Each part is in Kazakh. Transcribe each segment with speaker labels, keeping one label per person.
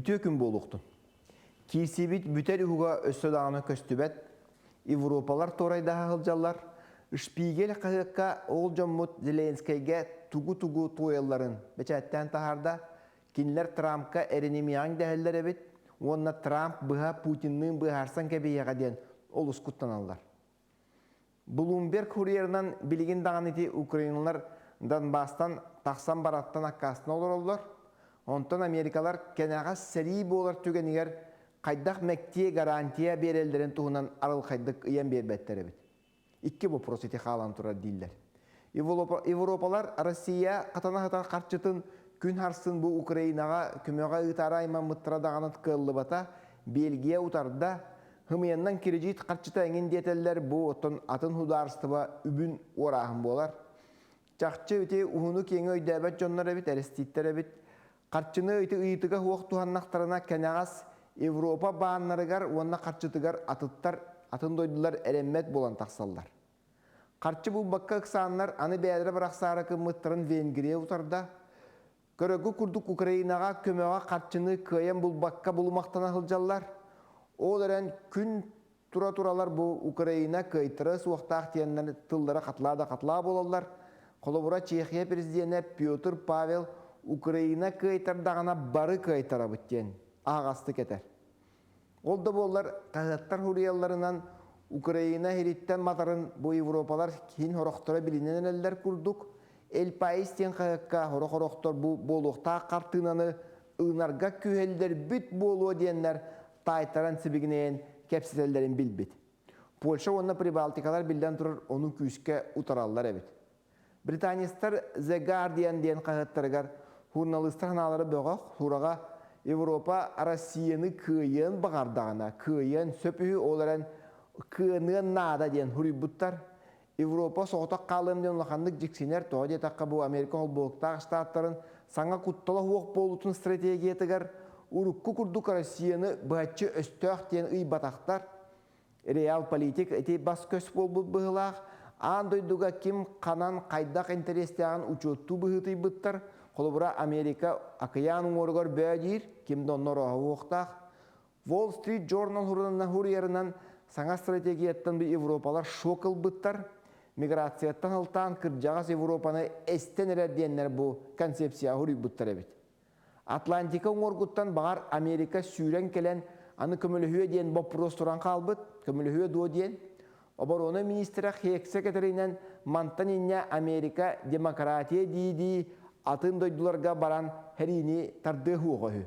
Speaker 1: Бүтө күн болуқтun. Кисибит бүтер уға өссө дағаны көстүбет, Европалар торайдаға ғылжалар, Шпигель қағыққа ол жоммут Зеленскайге тугу-тугу туэлларын бәчәттен тахарда, кинлер Трампка әрінемияң дәхелдер әбет, онна Трамп бұға Путиннің бұғарсан кәбейеға ден ол ұскуттан алдар. Блумберг хурьерынан білген дағаныти Украиналар Донбастан тақсан бараттан аққасына олар олар, онтан Америкалар кәнәға сәрі болар түгенігер қайдақ мәктие гарантия берелдерін туғынан арыл қайдық ұян бербәттер әбет. Икки вопрос ете қалан тұрар дейілдер. Европалар Россия қатана-қатар қарчытын күн харсын бұл Украинаға көмеға ұтара айман мұттырадағанат қылы бата Бельгия ұтарда хымияннан кережейт қарчыта әңін детелер бұл атын хударыстыва үбін орағын болар. Чақчы өте ұғыны кеңі өйдәбәт жонлар әбет, әреститтер әбет. Қарчыны өйті ұйытыға хуақ туғаннақтарына кәнәғас Европа бағанларығар, онына қарчытығар атыттар, атын дойдылар әреммет болан тақсалдар. Қарчы бұл баққа ұқсанлар аны бәдірі бірақсары кымыттырын Венгрия ұтарда. Көрігі күрдік Украинаға көмеға қарчыны көйен бұл баққа бұлымақтана ғылжалар. Ол әрен күн тура-туралар бұл Украина көйтірі суақтақ тиянлары тылдары қатла болалар. Қолыбыра Чехия президенті Петр Павел Украина көйтардағына бары көйтара бүттен ағасты кетер. Ол да болар қазаттар хурияларынан Украина хериттен матарын бұл Европалар кейін хорақтыра білінен әлдер күрдік. Эл паистен қағыққа хорақтыр бұл болуқта қартынаны ұнарға күйелдер бүт болуы дейінлер тайтаран сібігінен кәпсізелдерін білбет. Польша онына Прибалтикалар білден тұрыр оның күйіске ұтаралар әбет. Британистар The Guardian дейін қағыттарығар журналистар ханалары бұғақ сұраға Европа Россияны күйен бағардағына, күйен сөпігі оларын күйенігін нада дейін хүрі бұттар. Европа соғытақ қалым дейін ұлақандық жексенер тоға детаққа бұл Америка олболықтағы штаттарын саңа құттала хуақ болутын стратегиятығар ұрыққы күрдік Россияны бұғатчы өстіғ дейін ұй батақтар. Реал политик әте бас көс бол бұғылақ. Андойдуға кем қанан қайдақ интерестіған учетту бұғыты бұттар. Қолыбыра Америка ақияның орғар бәдейір, кемді оннар оғы оқтақ. Wall Street Journal хұрыярынан саңа стратегияттан бұл Европалар шокыл бұттар. Миграцияттан алтан кірджағас Европаны әстен әрәденлер бұл концепция хұры бұттар әбет. Атлантика орғыттан бағар Америка сүйрен келен аны көміліхуе дейін бопырос тұран қалбыт, көміліхуе дуы дейін. Обороны министрі хексе кетерінен мантанинне Америка демократия дейді атын дойдуларға баран хәріні тарды хуғығы.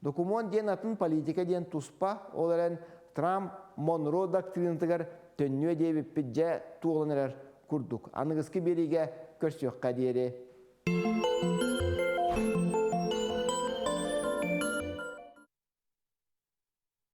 Speaker 1: Документ дейін атын политика дейін туспа, оларын Трамп Монро доктринатығар төннуе дейбіп підже туғылынырар күрдік. Анығызғы береге көрсіққа дейірі.